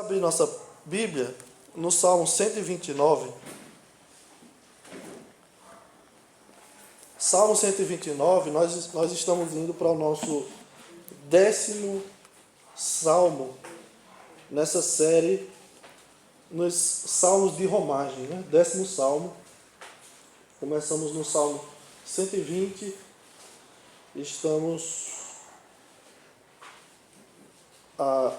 Abrir nossa Bíblia no Salmo 129. Salmo 129, nós estamos indo para o nosso 10º Salmo nessa série, nos Salmos de Romagem, né? 10º Salmo. Começamos no Salmo 120, estamos a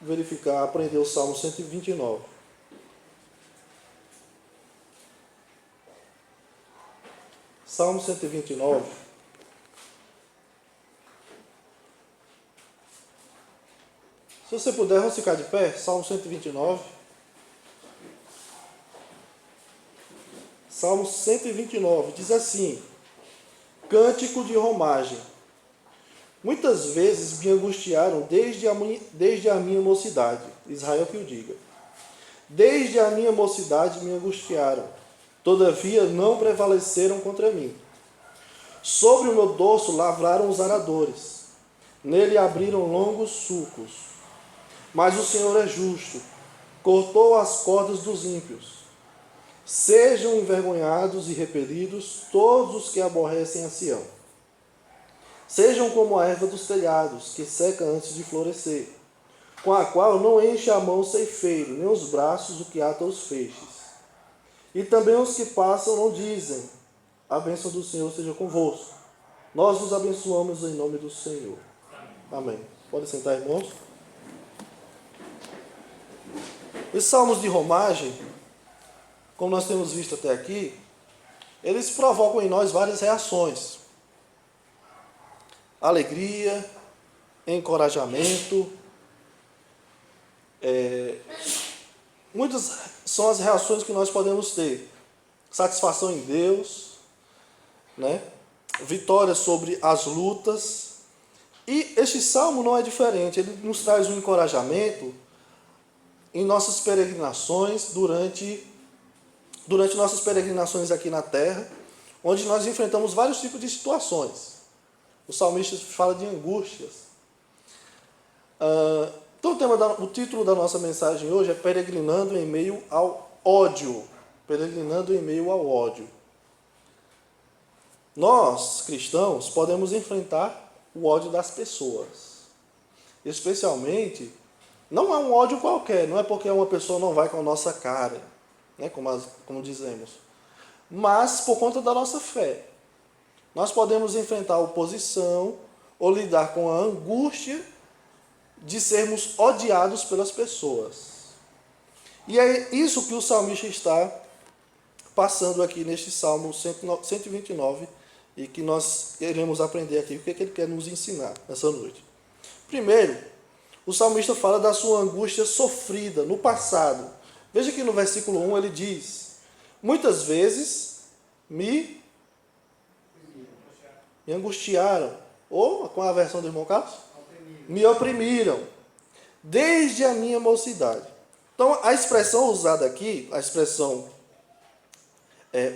verificar, aprender o Salmo 129. Salmo 129. Se você puder, vamos ficar de pé. Salmo 129. Salmo 129 diz assim: Cântico de romagem. Muitas vezes me angustiaram desde a minha mocidade. Israel que o diga. Desde a minha mocidade me angustiaram. Todavia não prevaleceram contra mim. Sobre o meu dorso lavraram os aradores. Nele abriram longos sulcos. Mas o Senhor é justo. Cortou as cordas dos ímpios. Sejam envergonhados e repelidos todos os que aborrecem a Sião. Sejam como a erva dos telhados, que seca antes de florescer, com a qual não enche a mão o ceifeiro, nem os braços o que ata os feixes. E também os que passam não dizem: a bênção do Senhor seja convosco. Nós vos abençoamos em nome do Senhor. Amém. Pode sentar, irmãos. Os salmos de romagem, como nós temos visto até aqui, eles provocam em nós várias reações: alegria, encorajamento. Muitas são as reações que nós podemos ter: satisfação em Deus, né? Vitória sobre as lutas. E este salmo não é diferente. Ele nos traz um encorajamento em nossas peregrinações, durante nossas peregrinações aqui na terra, onde nós enfrentamos vários tipos de situações. O salmista fala de angústias. Então o título da nossa mensagem hoje é Peregrinando em meio ao ódio. Peregrinando em meio ao ódio. Nós, cristãos, podemos enfrentar o ódio das pessoas. Especialmente, não é um ódio qualquer, não é porque uma pessoa não vai com a nossa cara, né, como dizemos, mas por conta da nossa fé. Nós podemos enfrentar a oposição ou lidar com a angústia de sermos odiados pelas pessoas. E é isso que o salmista está passando aqui neste Salmo 129 e que nós iremos aprender aqui. O que ele quer nos ensinar nessa noite? Primeiro, o salmista fala da sua angústia sofrida no passado. Veja que no versículo 1 ele diz: muitas vezes me angustiaram. Ou, com a versão do irmão Carlos, me oprimiram desde a minha mocidade. Então, a expressão usada aqui, a expressão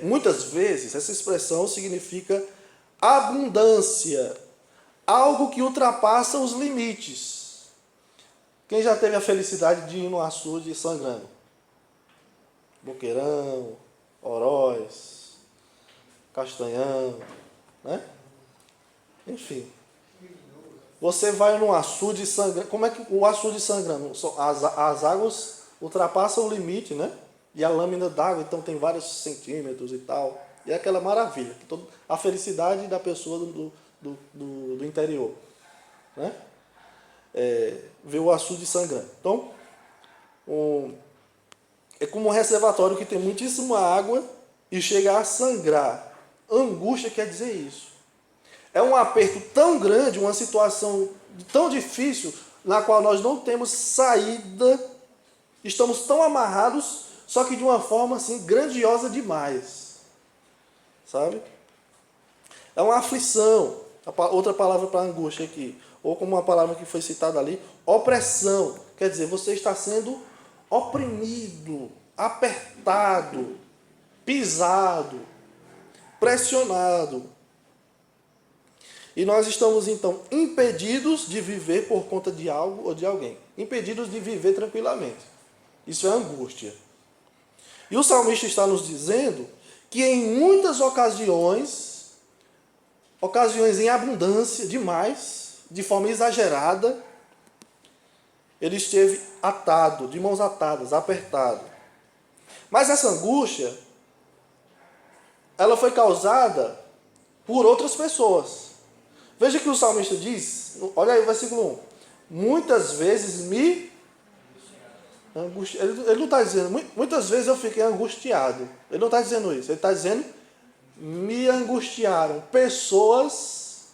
muitas vezes, essa expressão significa abundância, algo que ultrapassa os limites. Quem já teve a felicidade de ir no açude sangrando? Boqueirão, Oroz, Castanhão, né? Enfim. Você vai no açude sangrando. Como é que o açude sangrando? As águas ultrapassam o limite, né? E a lâmina d'água, então, tem vários centímetros e tal. E é aquela maravilha. A felicidade da pessoa do interior, né? Ver o açude sangrando. Então, é como um reservatório que tem muitíssima água e chega a sangrar. Angústia quer dizer isso. É um aperto tão grande, uma situação tão difícil, na qual nós não temos saída, estamos tão amarrados, só que de uma forma assim grandiosa demais. Sabe? É uma aflição. Outra palavra para angústia aqui, ou como uma palavra que foi citada ali, opressão. Quer dizer, você está sendo oprimido, apertado, pisado, pressionado. E nós estamos, então, impedidos de viver por conta de algo ou de alguém. impedidos de viver tranquilamente. Isso é angústia. E o salmista está nos dizendo que em muitas ocasiões em abundância, demais, de forma exagerada, ele esteve atado, de mãos atadas, apertado. Mas essa angústia, ela foi causada por outras pessoas. Veja que o salmista diz, olha aí o versículo 1, muitas vezes me angustiei. Ele não está dizendo, muitas vezes eu fiquei angustiado. Ele não está dizendo isso, ele está dizendo, me angustiaram. Pessoas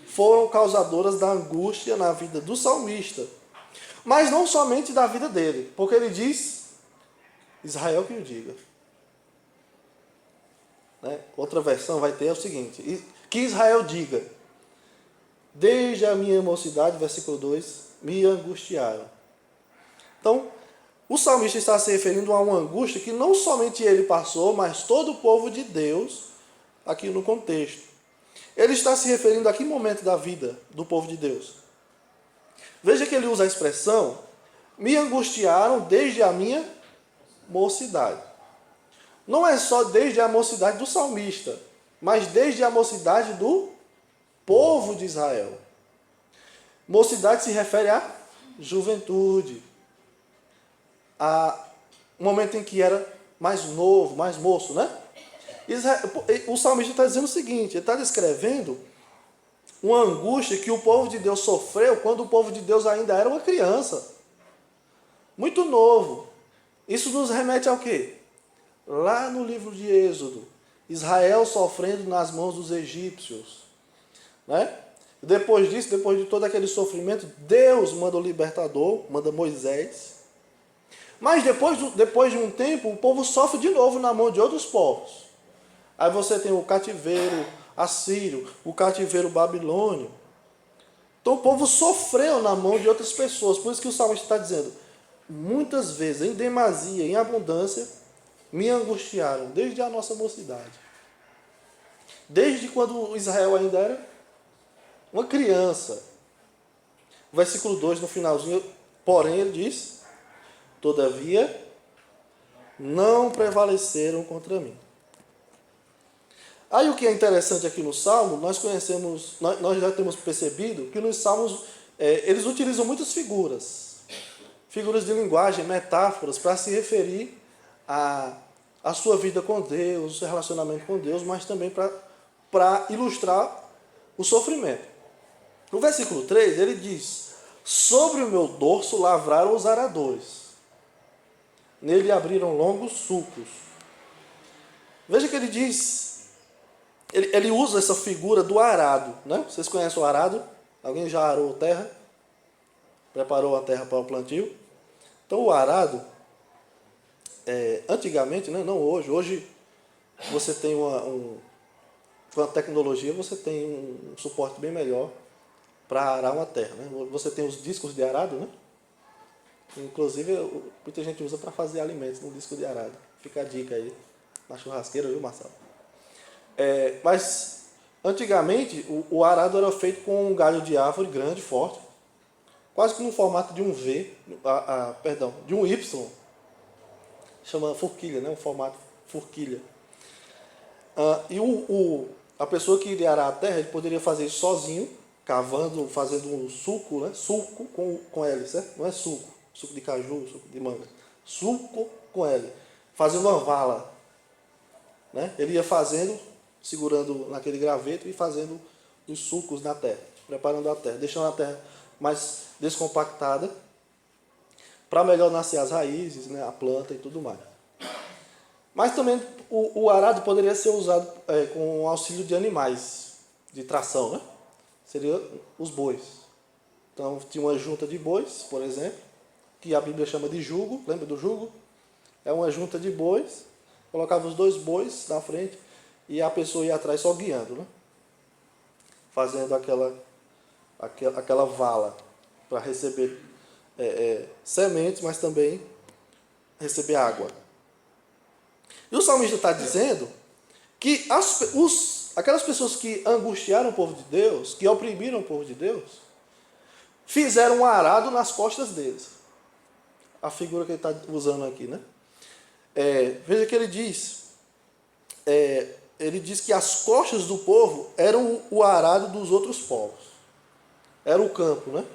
foram causadoras da angústia na vida do salmista. Mas não somente da vida dele, porque ele diz, Israel que o diga. Né? Outra versão vai ter o seguinte, que Israel diga, desde a minha mocidade, versículo 2, me angustiaram. Então, o salmista está se referindo a uma angústia que não somente ele passou, mas todo o povo de Deus, aqui no contexto. Ele está se referindo a que momento da vida do povo de Deus? Veja que ele usa a expressão, me angustiaram desde a minha mocidade. Não é só desde a mocidade do salmista, mas desde a mocidade do povo de Israel. Mocidade se refere à juventude, a um momento em que era mais novo, mais moço, né? O salmista está dizendo o seguinte, ele está descrevendo uma angústia que o povo de Deus sofreu quando o povo de Deus ainda era uma criança, muito novo. Isso nos remete ao quê? Lá no livro de Êxodo, Israel sofrendo nas mãos dos egípcios, né? Depois disso, depois de todo aquele sofrimento, Deus manda o libertador, manda Moisés. Mas depois de um tempo, o povo sofre de novo na mão de outros povos. Aí você tem o cativeiro assírio, o cativeiro babilônio. Então o povo sofreu na mão de outras pessoas. Por isso que o salmista está dizendo, muitas vezes, em demasia, em abundância, me angustiaram desde a nossa mocidade. Desde quando Israel ainda era uma criança. O versículo 2, no finalzinho, porém, ele diz, todavia, não prevaleceram contra mim. Aí o que é interessante aqui no Salmo, nós já temos percebido que nos Salmos, eles utilizam muitas figuras de linguagem, metáforas, para se referir à sua vida com Deus, o seu relacionamento com Deus, mas também para ilustrar o sofrimento. No versículo 3, ele diz, sobre o meu dorso lavraram os aradores, nele abriram longos sulcos. Veja que ele diz, ele usa essa figura do arado, né? Vocês conhecem o arado? Alguém já arou terra? Preparou a terra para o plantio? Então o arado, antigamente, né? Não hoje, hoje você tem com a tecnologia, você tem um suporte bem melhor para arar uma terra, né? Você tem os discos de arado, né? Inclusive, muita gente usa para fazer alimentos no disco de arado. Fica a dica aí, na churrasqueira, viu, Marcelo? Mas, antigamente, o arado era feito com um galho de árvore grande, forte, quase que no formato de um V, de um Y, chama forquilha, né? Um formato forquilha. E a pessoa que iria arar a terra, ele poderia fazer isso sozinho, cavando, fazendo um sulco, né? Sulco com L, certo? Não é suco de caju, suco de manga. Sulco com L, fazendo uma vala, né? Ele ia fazendo, segurando naquele graveto e fazendo os sulcos na terra, preparando a terra, deixando a terra mais descompactada, para melhor nascer as raízes, né? A planta e tudo mais. Mas também o arado poderia ser usado com o auxílio de animais de tração, né? Seria os bois. Então, tinha uma junta de bois, por exemplo, que a Bíblia chama de jugo. Lembra do jugo? É uma junta de bois. Colocava os dois bois na frente e a pessoa ia atrás só guiando, né? Fazendo aquela vala para receber sementes, mas também receber água. E o salmista está dizendo que aquelas pessoas que angustiaram o povo de Deus, que oprimiram o povo de Deus, fizeram um arado nas costas deles. A figura que ele está usando aqui, né? Veja que ele diz que as costas do povo eram o arado dos outros povos. Era o campo, né?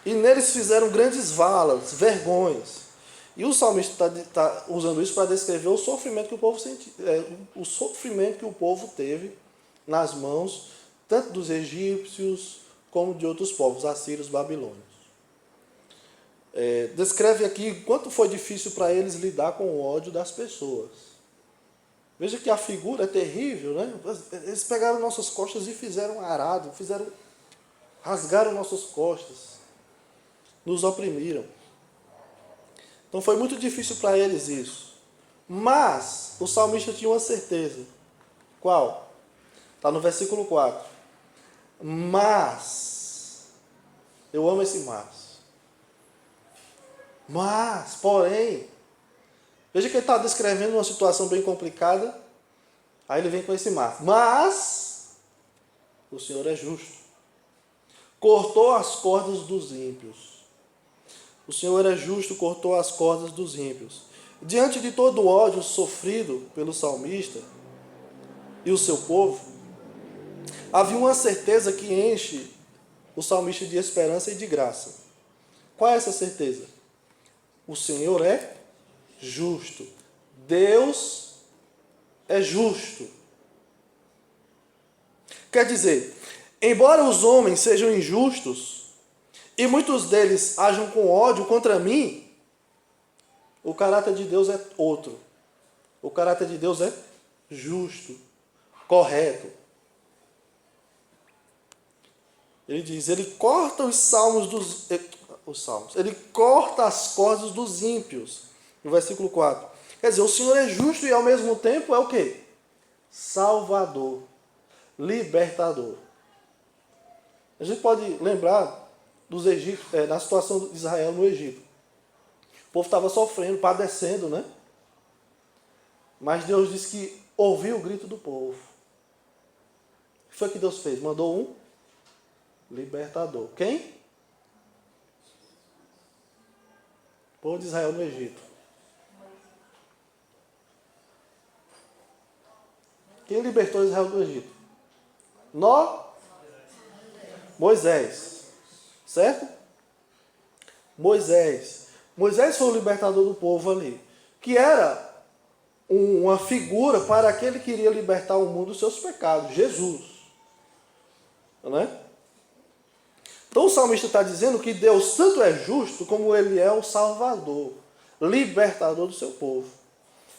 E neles fizeram grandes valas, vergonhas. E o salmista está usando isso para descrever o sofrimento que o povo o sofrimento que o povo teve nas mãos, tanto dos egípcios como de outros povos, assírios, babilônios. Descreve aqui quanto foi difícil para eles lidar com o ódio das pessoas. Veja que a figura é terrível, né? Eles pegaram nossas costas e fizeram arado, rasgaram nossas costas, nos oprimiram. Então foi muito difícil para eles isso. Mas o salmista tinha uma certeza. Qual? Está no versículo 4. Mas, eu amo esse mas, porém, veja que ele está descrevendo uma situação bem complicada, aí ele vem com esse mas o Senhor é justo. Cortou as cordas dos ímpios. O Senhor é justo, cortou as cordas dos ímpios. Diante de todo o ódio sofrido pelo salmista e o seu povo, havia uma certeza que enche o salmista de esperança e de graça. Qual é essa certeza? O Senhor é justo. Deus é justo. Quer dizer, embora os homens sejam injustos e muitos deles ajam com ódio contra mim, o caráter de Deus é outro. O caráter de Deus é justo, correto. Ele diz, ele corta ele corta as cordas dos ímpios. No versículo 4. Quer dizer, o Senhor é justo e ao mesmo tempo é o quê? Salvador, libertador. A gente pode lembrar dos egípcios, na situação de Israel no Egito. O povo estava sofrendo, padecendo, né? Mas Deus disse que ouviu o grito do povo. O que foi que Deus fez? Mandou um libertador. Quem? O povo de Israel no Egito. Quem libertou Israel do Egito? Moisés. Certo? Moisés. Moisés foi o libertador do povo ali. Que era uma figura para aquele que iria libertar o mundo dos seus pecados. Jesus. Não é? Então o salmista está dizendo que Deus tanto é justo como Ele é o Salvador, libertador do seu povo.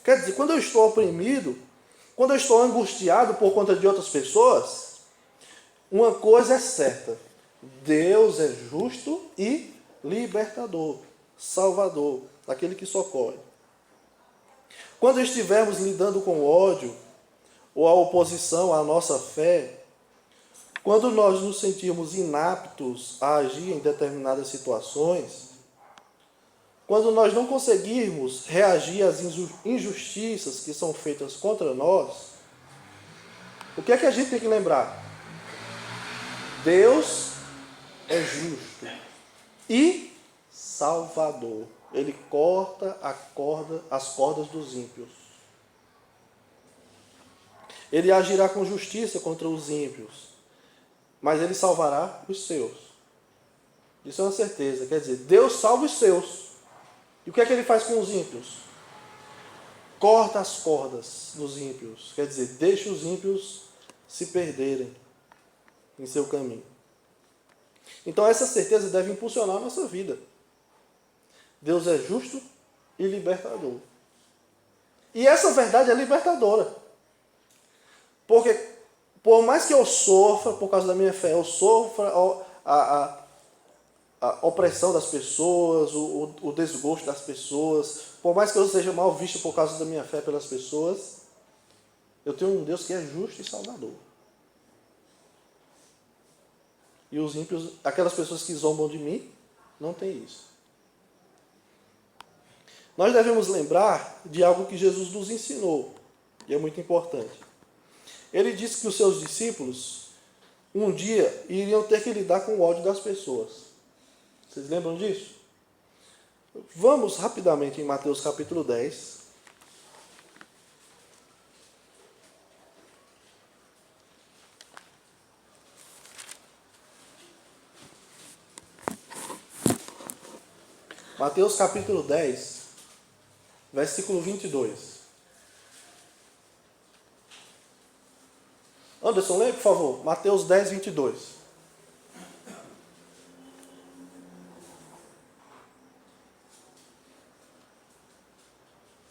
Quer dizer, quando eu estou oprimido, quando eu estou angustiado por conta de outras pessoas, uma coisa é certa: Deus é justo e libertador, salvador, aquele que socorre. Quando estivermos lidando com ódio ou a oposição à nossa fé, quando nós nos sentirmos inaptos a agir em determinadas situações, quando nós não conseguirmos reagir às injustiças que são feitas contra nós, o que é que a gente tem que lembrar? Deus é justo e salvador. Ele corta as cordas dos ímpios. Ele agirá com justiça contra os ímpios, mas ele salvará os seus. Isso é uma certeza. Quer dizer, Deus salva os seus. E o que é que ele faz com os ímpios? Corta as cordas dos ímpios. Quer dizer, deixa os ímpios se perderem em seu caminho. Então essa certeza deve impulsionar a nossa vida. Deus é justo e libertador. E essa verdade é libertadora. Porque por mais que eu sofra, por causa da minha fé, eu sofra a opressão das pessoas, o desgosto das pessoas, por mais que eu seja mal visto por causa da minha fé pelas pessoas, eu tenho um Deus que é justo e salvador. E os ímpios, aquelas pessoas que zombam de mim, não tem isso. Nós devemos lembrar de algo que Jesus nos ensinou, e é muito importante. Ele disse que os seus discípulos, um dia, iriam ter que lidar com o ódio das pessoas. Vocês lembram disso? Vamos rapidamente em Mateus capítulo 10. Mateus capítulo 10, versículo 22. Anderson, leia, por favor. Mateus 10, 22.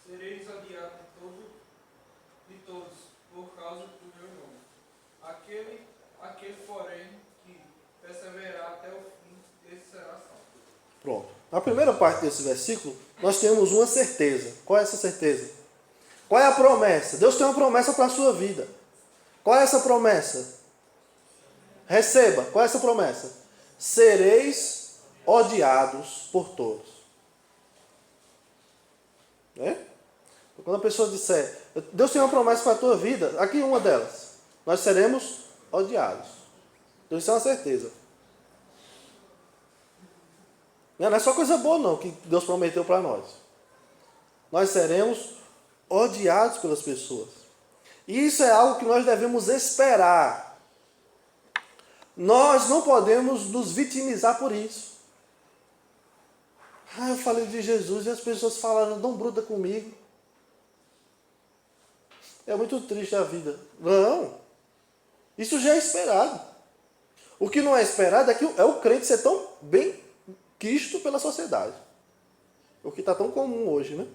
Sereis odiados de todos, por causa do meu nome. Aquele, porém, que perseverar até o fim, esse será salvo. Pronto. Na primeira parte desse versículo, nós temos uma certeza. Qual é essa certeza? Qual é a promessa? Deus tem uma promessa para a sua vida. Qual é essa promessa? Receba. Qual é essa promessa? Sereis odiados por todos. Né? Quando a pessoa disser, Deus tem uma promessa para a tua vida, aqui uma delas, nós seremos odiados. Então isso é uma certeza. Não é só coisa boa não que Deus prometeu para nós. Nós seremos odiados pelas pessoas. E isso é algo que nós devemos esperar. Nós não podemos nos vitimizar por isso. Eu falei de Jesus e as pessoas falaram, não gruda comigo. É muito triste a vida. Não. Isso já é esperado. O que não é esperado é o crente ser tão bem quisto pela sociedade. O que está tão comum hoje, né?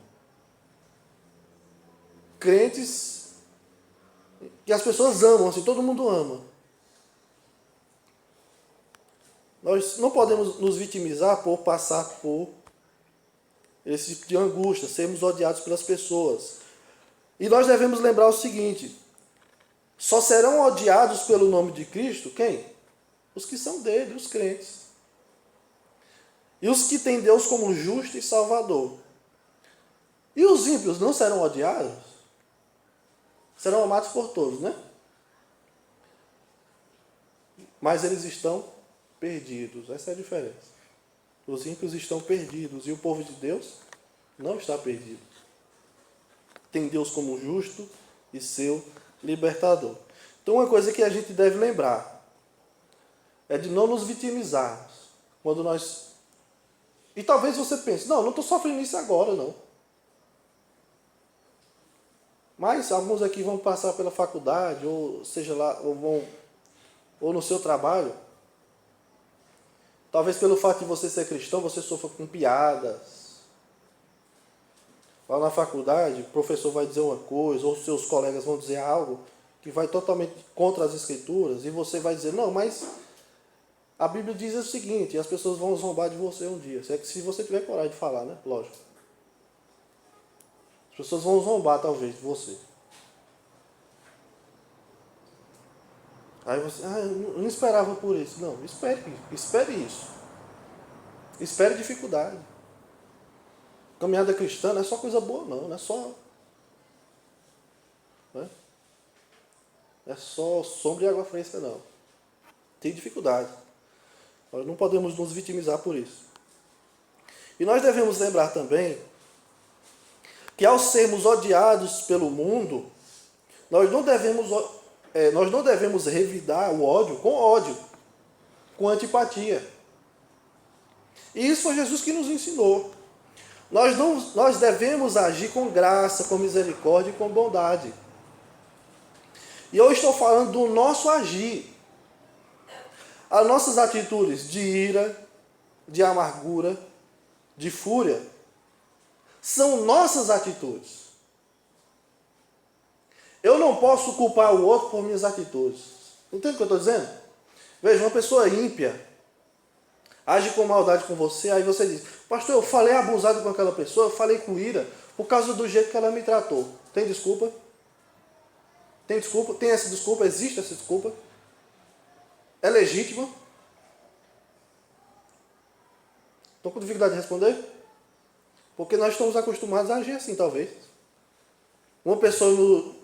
Crentes que as pessoas amam, assim, todo mundo ama. Nós não podemos nos vitimizar por passar por esse tipo de angústia, sermos odiados pelas pessoas. E nós devemos lembrar o seguinte: só serão odiados pelo nome de Cristo quem? Os que são dele, os crentes. E os que têm Deus como justo e salvador. E os ímpios não serão odiados? Serão amados por todos, né? Mas eles estão perdidos. Essa é a diferença. Os ímpios estão perdidos e o povo de Deus não está perdido. Tem Deus como justo e seu libertador. Então uma coisa que a gente deve lembrar é de não nos vitimizarmos quando nós... E talvez você pense, não estou sofrendo isso agora, não. Mas alguns aqui vão passar pela faculdade, ou seja lá, ou no seu trabalho. Talvez pelo fato de você ser cristão, você sofra com piadas. Lá na faculdade, o professor vai dizer uma coisa, ou seus colegas vão dizer algo que vai totalmente contra as escrituras, e você vai dizer, não, mas a Bíblia diz o seguinte, e as pessoas vão zombar de você um dia. Se você tiver coragem de falar, né? Lógico. As pessoas vão zombar, talvez, de você. Aí você, eu não esperava por isso. Não, espere isso. Espere dificuldade. Caminhada cristã não é só coisa boa, não é só... Não é só sombra e água fresca, não. Tem dificuldade. Nós não podemos nos vitimizar por isso. E nós devemos lembrar também que ao sermos odiados pelo mundo, nós não devemos revidar o ódio, com antipatia. E isso foi Jesus que nos ensinou. Nós devemos agir com graça, com misericórdia e com bondade. E eu estou falando do nosso agir. As nossas atitudes de ira, de amargura, de fúria, são nossas atitudes. Eu não posso culpar o outro por minhas atitudes. Entende o que eu estou dizendo? Veja, uma pessoa ímpia age com maldade com você, aí você diz, pastor, eu falei abusado com aquela pessoa, eu falei com ira, por causa do jeito que ela me tratou. Tem desculpa? Tem desculpa? Tem essa desculpa? Existe essa desculpa? É legítima? Estou com dificuldade de responder? Porque nós estamos acostumados a agir assim, talvez. Uma pessoa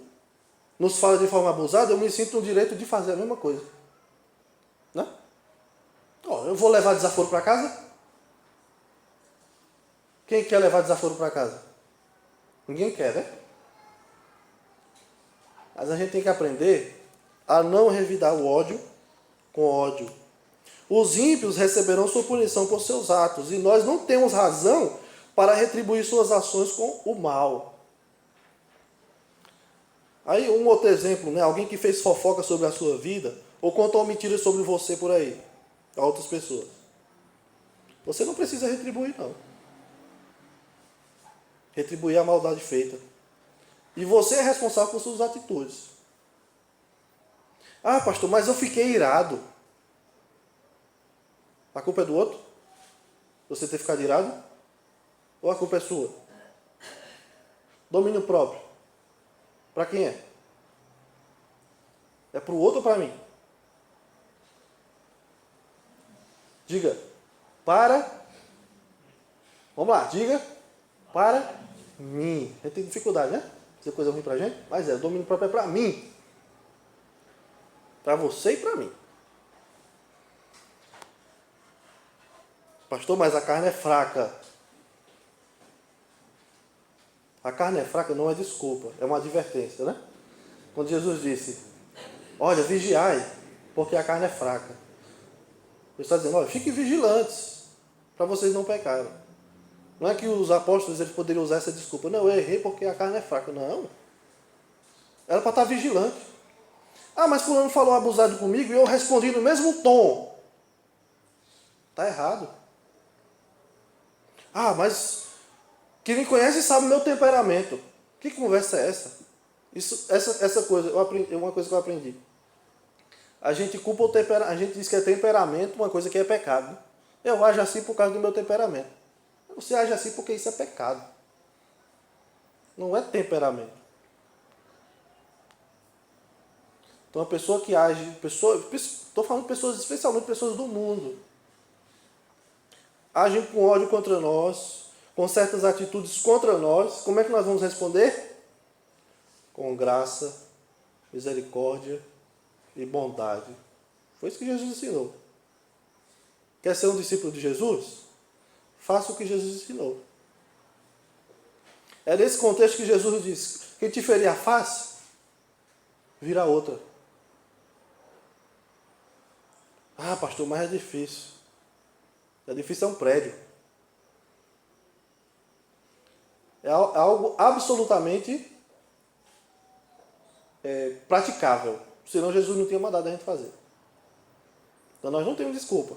nos fala de forma abusada, eu me sinto no direito de fazer a mesma coisa. Né? Eu vou levar desaforo para casa? Quem quer levar desaforo para casa? Ninguém quer, né? Mas a gente tem que aprender a não revidar o ódio com ódio. Os ímpios receberão sua punição por seus atos, e nós não temos razão para retribuir suas ações com o mal. Aí um outro exemplo, né? Alguém que fez fofoca sobre a sua vida, ou contou mentira sobre você por aí, a outras pessoas. Você não precisa retribuir, não. Retribuir a maldade feita. E você é responsável por suas atitudes. Ah, pastor, mas eu fiquei irado. A culpa é do outro? Você ter ficado irado? Ou a culpa é sua? Domínio próprio. Para quem é? É para o outro ou para mim? Diga. Para. Vamos lá, diga. Para mim. A gente tem dificuldade, né? Dizer coisa ruim para a gente? Mas o domínio próprio é para mim. Para você e para mim. Pastor, mas a carne é fraca. A carne é fraca não é desculpa, é uma advertência, né? Quando Jesus disse, olha, vigiai, porque a carne é fraca. Ele está dizendo, olha, fiquem vigilantes, para vocês não pecarem. Não é que os apóstolos eles poderiam usar essa desculpa. Não, eu errei porque a carne é fraca. Não. Era para estar vigilante. Ah, mas fulano falou abusado comigo e eu respondi no mesmo tom. Está errado. Ah, mas quem me conhece sabe o meu temperamento. Que conversa é essa? Essa coisa, é uma coisa que eu aprendi. A gente culpa o temperamento, a gente diz que é temperamento, uma coisa que é pecado. Eu ajo assim por causa do meu temperamento. Você age assim porque isso é pecado. Não é temperamento. Então a pessoa que age, estou falando de pessoas, especialmente pessoas do mundo, agem com ódio contra nós, com certas atitudes contra nós, como é que nós vamos responder? Com graça, misericórdia e bondade. Foi isso que Jesus ensinou. Quer ser um discípulo de Jesus? Faça o que Jesus ensinou. É nesse contexto que Jesus disse, quem te ferir a face, vira outra. Ah, pastor, mas é difícil. É difícil, é um prédio. É algo absolutamente praticável. Senão Jesus não tinha mandado a gente fazer. Então nós não temos desculpa.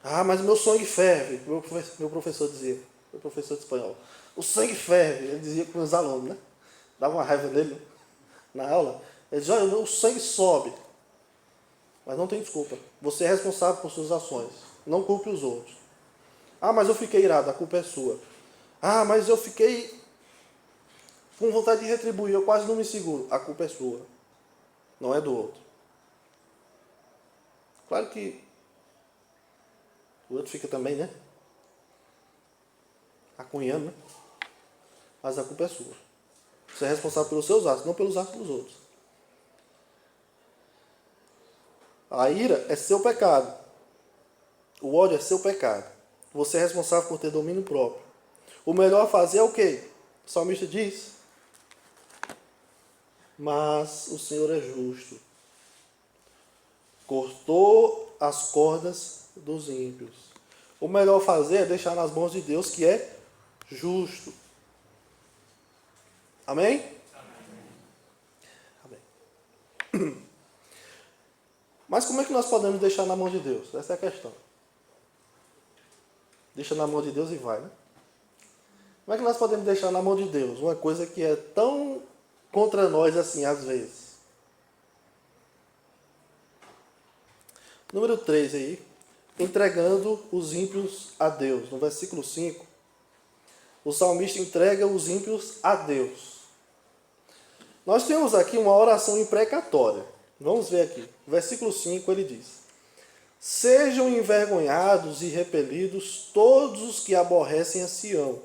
Ah, mas o meu sangue ferve. Meu professor dizia, meu professor de espanhol. O sangue ferve. Ele dizia com os alunos, né? Dava uma raiva nele na aula. Ele dizia, olha, o sangue sobe. Mas não tem desculpa. Você é responsável por suas ações. Não culpe os outros. Ah, mas eu fiquei irado. A culpa é sua. Ah, mas eu fiquei com vontade de retribuir. Eu quase não me seguro. A culpa é sua. Não é do outro. Claro que o outro fica também, né? Acunhando, né? Mas a culpa é sua. Você é responsável pelos seus atos, não pelos atos dos outros. A ira é seu pecado. O ódio é seu pecado. Você é responsável por ter domínio próprio. O melhor a fazer é o quê? O salmista diz. Mas o Senhor é justo. Cortou as cordas dos ímpios. O melhor a fazer é deixar nas mãos de Deus, que é justo. Amém? Amém. Mas como é que nós podemos deixar na mão de Deus? Essa é a questão. Deixa na mão de Deus e vai, né? Como é que nós podemos deixar na mão de Deus uma coisa que é tão contra nós assim, às vezes? Número 3 aí. Entregando os ímpios a Deus. No versículo 5, o salmista entrega os ímpios a Deus. Nós temos aqui uma oração imprecatória. Vamos ver aqui. Versículo 5 ele diz: sejam envergonhados e repelidos todos os que aborrecem a Sião.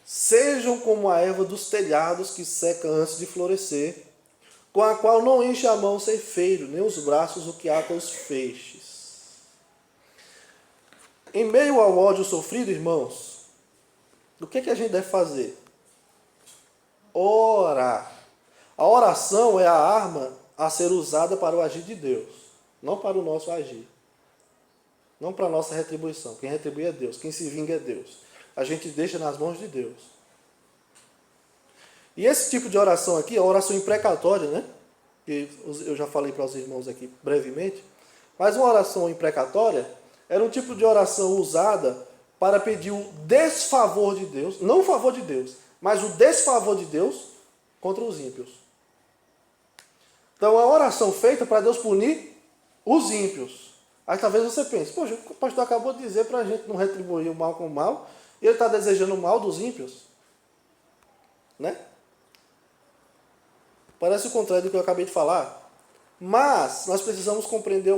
Sejam como a erva dos telhados que seca antes de florescer, com a qual não enche a mão o ceifeiro, nem os braços o que ata os feixes. Em meio ao ódio sofrido, irmãos, o que a gente deve fazer? Orar. A oração é a arma a ser usada para o agir de Deus, não para o nosso agir. Não para a nossa retribuição. Quem retribui é Deus, quem se vinga é Deus. A gente deixa nas mãos de Deus. E esse tipo de oração aqui, a oração imprecatória, né? Que eu já falei para os irmãos aqui brevemente, mas uma oração imprecatória era um tipo de oração usada para pedir o desfavor de Deus, não o favor de Deus, mas o desfavor de Deus contra os ímpios. Então, é uma oração feita para Deus punir os ímpios. Aí talvez você pense, poxa, o pastor acabou de dizer para a gente não retribuir o mal com o mal, e ele está desejando o mal dos ímpios. Né? Parece o contrário do que eu acabei de falar. Mas nós precisamos compreender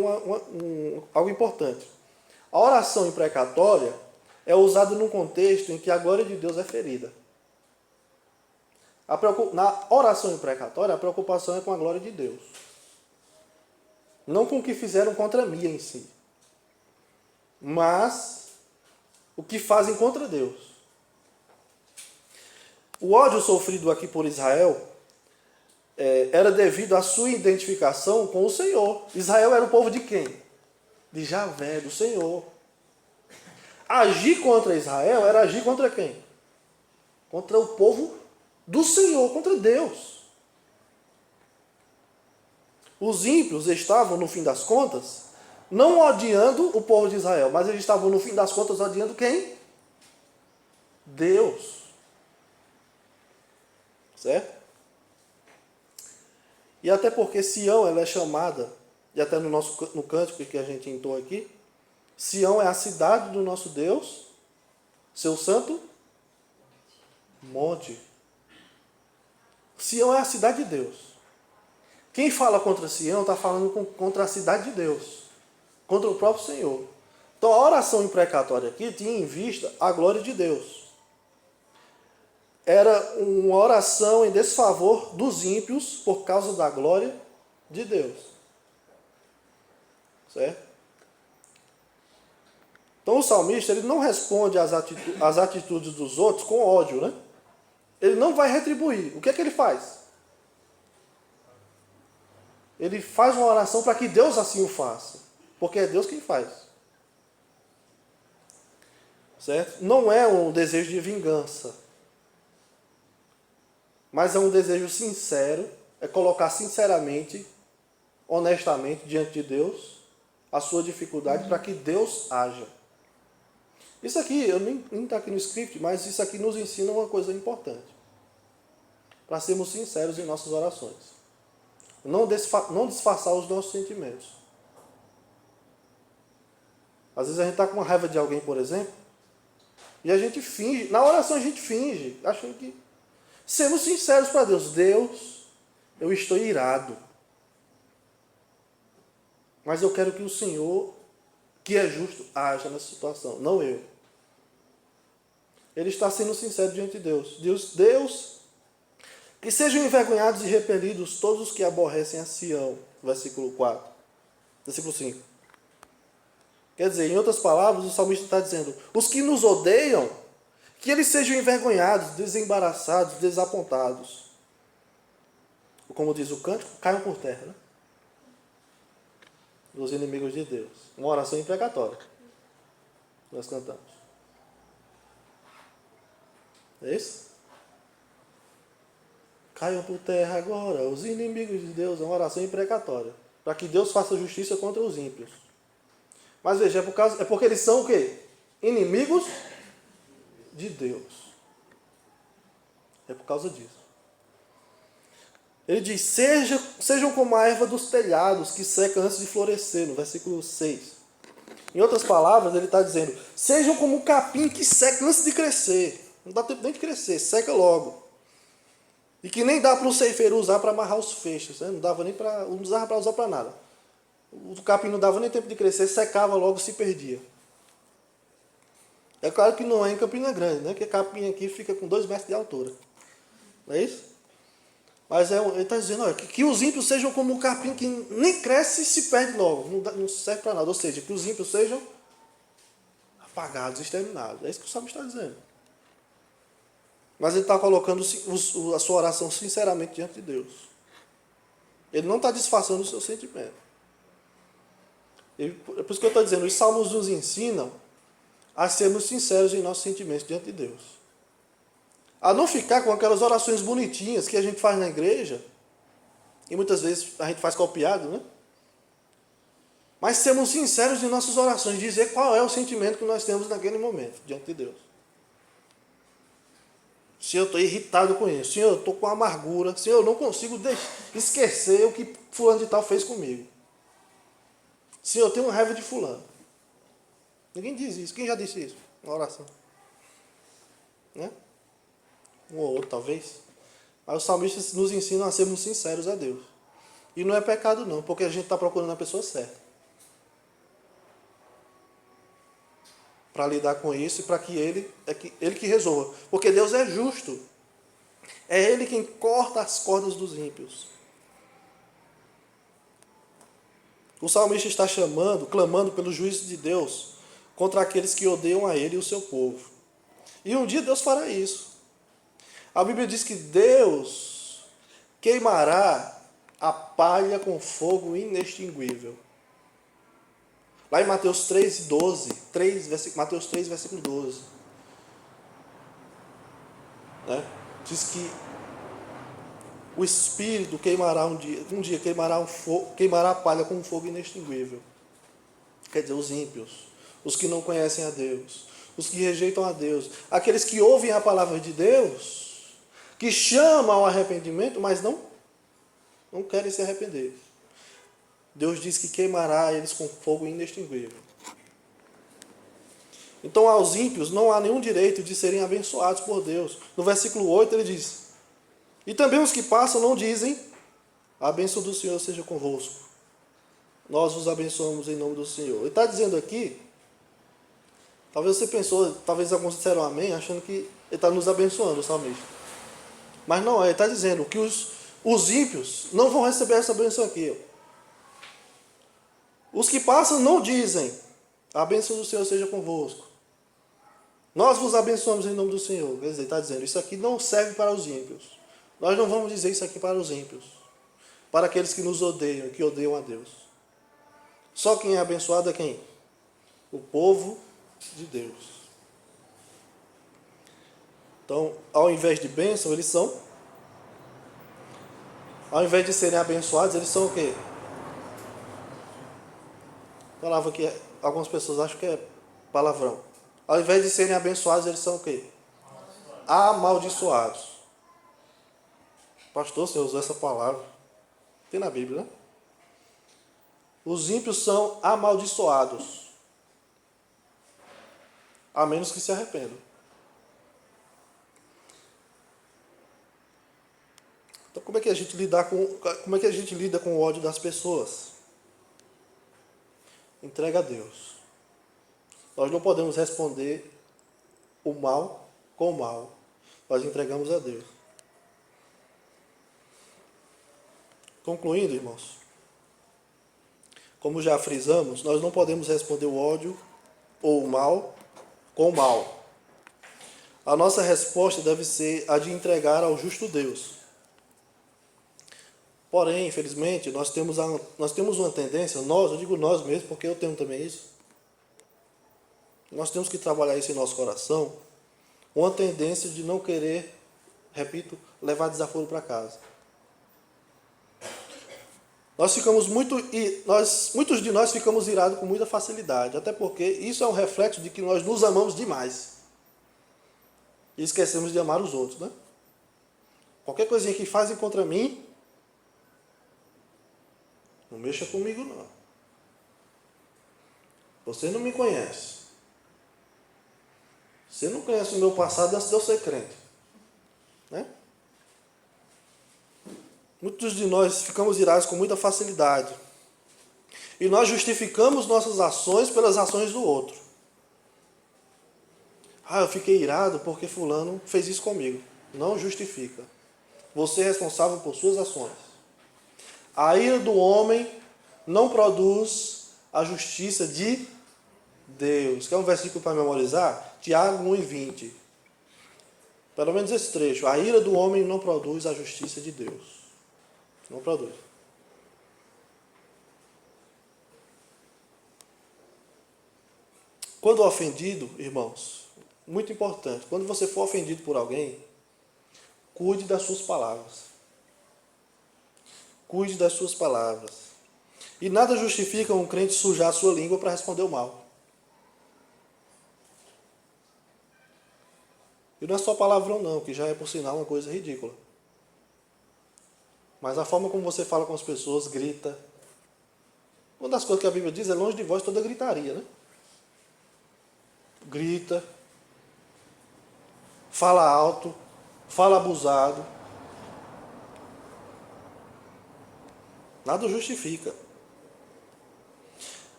algo importante. A oração imprecatória é usada num contexto em que a glória de Deus é ferida. Na oração imprecatória, a preocupação é com a glória de Deus. Não com o que fizeram contra mim em si, mas o que fazem contra Deus. O ódio sofrido aqui por Israel era devido à sua identificação com o Senhor. Israel era o povo de quem? De Javé, do Senhor. Agir contra Israel era agir contra quem? Contra o povo do Senhor, contra Deus. Os ímpios estavam, no fim das contas, não odiando o povo de Israel, mas eles estavam, no fim das contas, odiando quem? Deus. Certo? E até porque Sião ela é chamada, e até no cântico que a gente entoou aqui, Sião é a cidade do nosso Deus, seu santo monte. Sião é a cidade de Deus. Quem fala contra Sião está falando contra a cidade de Deus, contra o próprio Senhor. Então a oração imprecatória aqui tinha em vista a glória de Deus. Era uma oração em desfavor dos ímpios por causa da glória de Deus. Certo? Então o salmista ele não responde às atitudes dos outros com ódio, né? Ele não vai retribuir. O que é que ele faz? Ele faz uma oração para que Deus assim o faça. Porque é Deus quem faz. Certo? Não é um desejo de vingança. Mas é um desejo sincero. É colocar sinceramente, honestamente, diante de Deus, a sua dificuldade para que Deus haja. Isso aqui, eu nem está aqui no script, mas isso aqui nos ensina uma coisa importante. Para sermos sinceros em nossas orações. Não disfarçar os nossos sentimentos. Às vezes a gente está com uma raiva de alguém, por exemplo, e a gente finge, na oração a gente finge, achando que... Sendo sinceros para Deus. Deus, eu estou irado. Mas eu quero que o Senhor, que é justo, haja nessa situação, não eu. Ele está sendo sincero diante de Deus. Deus, que sejam envergonhados e repelidos todos os que aborrecem a Sião. Versículo 4. Versículo 5. Quer dizer, em outras palavras, o salmista está dizendo, os que nos odeiam, que eles sejam envergonhados, desembaraçados, desapontados. Como diz o cântico, caiam por terra, né? Dos inimigos de Deus. Uma oração imprecatória. Nós cantamos. É isso? Caiam por terra agora os inimigos de Deus. É uma oração imprecatória. Para que Deus faça justiça contra os ímpios. Mas veja, é porque eles são o quê? Inimigos de Deus. É por causa disso. Ele diz, sejam como a erva dos telhados, que seca antes de florescer, no versículo 6. Em outras palavras, ele está dizendo, sejam como o capim que seca antes de crescer. Não dá tempo nem de crescer, seca logo. E que nem dá para o ceifeiro usar para amarrar os feixes. Né? Não usava para usar para nada. O capim não dava nem tempo de crescer, secava logo, se perdia. É claro que não é em Campina Grande, né? Porque capim aqui fica com 2 metros de altura. Não é isso? Mas ele está dizendo, olha, que os ímpios sejam como o capim que nem cresce e se perde logo. Não serve para nada. Ou seja, que os ímpios sejam apagados, exterminados. É isso que o Salmo está dizendo. Mas ele está colocando a sua oração sinceramente diante de Deus. Ele não está disfarçando o seu sentimento. É por isso que eu estou dizendo, os salmos nos ensinam a sermos sinceros em nossos sentimentos diante de Deus. A não ficar com aquelas orações bonitinhas que a gente faz na igreja, e muitas vezes a gente faz copiado, né? Mas sermos sinceros em nossas orações, dizer qual é o sentimento que nós temos naquele momento, diante de Deus. Senhor, eu estou irritado com isso. Senhor, eu estou com amargura. Senhor, eu não consigo esquecer o que fulano de tal fez comigo. Senhor, eu tenho raiva de fulano. Ninguém diz isso. Quem já disse isso? Uma oração. Né? Um ou outro, talvez. Mas os salmistas nos ensinam a sermos sinceros a Deus. E não é pecado não, porque a gente está procurando a pessoa certa. Para lidar com isso e para que ele que resolva. Porque Deus é justo. É Ele quem corta as cordas dos ímpios. O salmista está clamando pelo juízo de Deus contra aqueles que odeiam a Ele e o seu povo. E um dia Deus fará isso. A Bíblia diz que Deus queimará a palha com fogo inextinguível. Lá em Mateus 3:12, Mateus 3, versículo 12. Né? Diz que o Espírito queimará um dia queimará a palha com um fogo inextinguível. Quer dizer, os ímpios, os que não conhecem a Deus, os que rejeitam a Deus, aqueles que ouvem a palavra de Deus, que chamam ao arrependimento, mas não querem se arrepender. Deus diz que queimará eles com fogo inextinguível. Então, aos ímpios não há nenhum direito de serem abençoados por Deus. No versículo 8 ele diz: e também os que passam não dizem: a bênção do Senhor seja convosco. Nós vos abençoamos em nome do Senhor. Ele está dizendo aqui, talvez você pensou, talvez alguns disseram amém, achando que ele está nos abençoando, o salmista. Mas não, ele está dizendo que os ímpios não vão receber essa bênção aqui. Os que passam não dizem: a bênção do Senhor seja convosco. Nós vos abençoamos em nome do Senhor. Quer dizer, está dizendo, isso aqui não serve para os ímpios. Nós não vamos dizer isso aqui para os ímpios. Para aqueles que nos odeiam, que odeiam a Deus. Só quem é abençoado é quem? O povo de Deus. Então, ao invés de bênção, eles são... Ao invés de serem abençoados, eles são o quê? Palavra que algumas pessoas acham que é palavrão. Ao invés de serem abençoados, eles são o quê? Amaldiçoados. Pastor, você usou essa palavra. Tem na Bíblia, né? Os ímpios são amaldiçoados. A menos que se arrependam. Então, como é que a gente lida com o ódio das pessoas? Entrega a Deus. Nós não podemos responder o mal com o mal. Nós entregamos a Deus. Concluindo, irmãos, como já frisamos, nós não podemos responder o ódio ou o mal com o mal. A nossa resposta deve ser a de entregar ao justo Deus. Porém, infelizmente, nós temos uma tendência, eu digo nós mesmos, porque eu tenho também isso. Nós temos que trabalhar isso em nosso coração, uma tendência de não querer, repito, levar desaforo para casa. Muitos de nós ficamos irados com muita facilidade, até porque isso é um reflexo de que nós nos amamos demais. E esquecemos de amar os outros, né? Qualquer coisinha que fazem contra mim, não mexa comigo não. Você não me conhece. Você não conhece o meu passado antes de eu ser crente. Né? Muitos de nós ficamos irados com muita facilidade. E nós justificamos nossas ações pelas ações do outro. Eu fiquei irado porque fulano fez isso comigo. Não justifica. Você é responsável por suas ações. A ira do homem não produz a justiça de Deus. Quer um versículo para memorizar? Tiago 1:20. Pelo menos esse trecho. A ira do homem não produz a justiça de Deus. Não produz. Quando ofendido, irmãos, muito importante, quando você for ofendido por alguém, cuide das suas palavras. Cuide das suas palavras. E nada justifica um crente sujar a sua língua para responder o mal. E não é só palavrão não, que já é por sinal uma coisa ridícula. Mas a forma como você fala com as pessoas, grita. Uma das coisas que a Bíblia diz é longe de vós toda gritaria, né? Grita, fala alto, fala abusado. Nada justifica.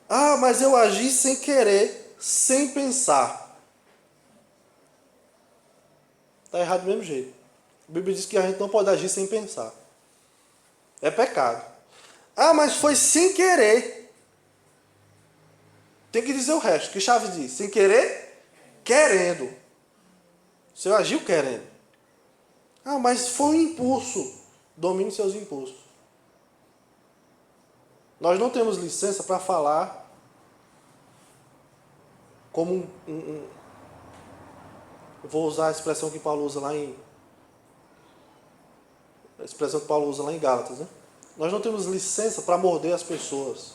Ah, mas eu agi sem querer, sem pensar. Está errado do mesmo jeito. A Bíblia diz que a gente não pode agir sem pensar. É pecado. Ah, mas foi sem querer. Tem que dizer o resto. Que Chaves diz? Sem querer, querendo. Você agiu querendo. Ah, mas foi um impulso. Domine seus impulsos. Nós não temos licença para falar como vou usar a expressão que Paulo usa lá em Gálatas, né? Nós não temos licença para morder as pessoas,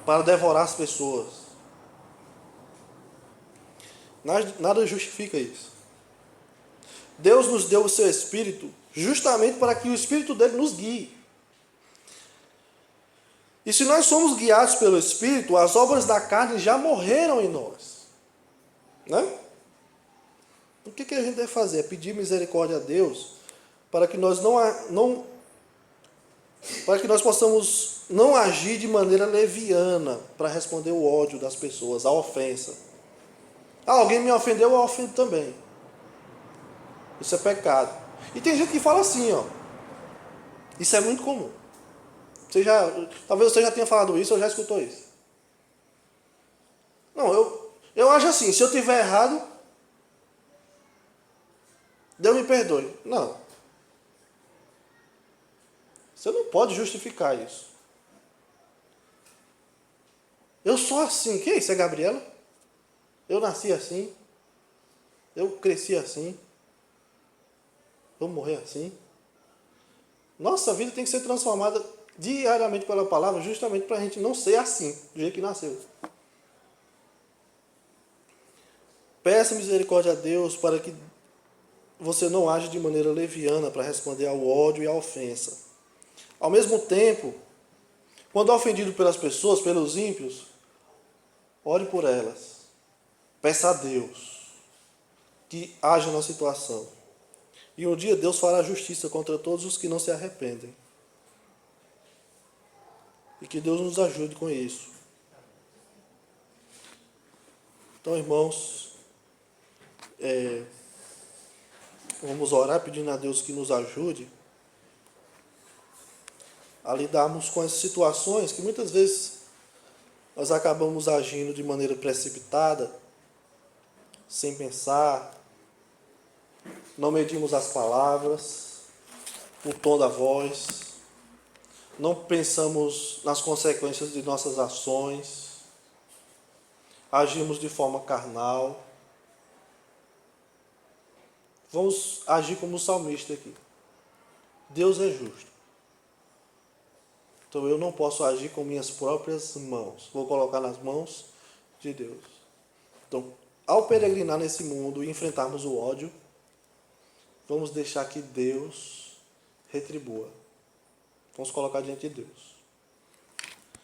para devorar as pessoas. Nada justifica isso. Deus nos deu o seu Espírito justamente para que o Espírito dele nos guie. E se nós somos guiados pelo Espírito, as obras da carne já morreram em nós. Né? O que a gente deve fazer? É pedir misericórdia a Deus para que nós para que nós possamos não agir de maneira leviana para responder o ódio das pessoas, a ofensa. Ah, alguém me ofendeu, eu ofendo também. Isso é pecado. E tem gente que fala assim, ó. Isso é muito comum. Talvez você já tenha falado isso ou já escutou isso. Não, eu acho assim, se eu tiver errado, Deus me perdoe. Não. Você não pode justificar isso. Eu sou assim. Que é isso? É Gabriela? Eu nasci assim. Eu cresci assim. Eu morrer assim. Nossa vida tem que ser transformada diariamente pela palavra, justamente para a gente não ser assim, do jeito que nasceu. Peça misericórdia a Deus para que você não age de maneira leviana para responder ao ódio e à ofensa. Ao mesmo tempo, quando ofendido pelas pessoas, pelos ímpios, ore por elas. Peça a Deus que haja na situação. E um dia Deus fará justiça contra todos os que não se arrependem. E que Deus nos ajude com isso. Então, irmãos, vamos orar pedindo a Deus que nos ajude a lidarmos com essas situações que muitas vezes nós acabamos agindo de maneira precipitada, sem pensar, não medimos as palavras, o tom da voz, não pensamos nas consequências de nossas ações, agimos de forma carnal. Vamos agir como o salmista aqui. Deus é justo. Então eu não posso agir com minhas próprias mãos. Vou colocar nas mãos de Deus. Então, ao peregrinar nesse mundo e enfrentarmos o ódio, vamos deixar que Deus retribua. Vamos colocar diante de Deus.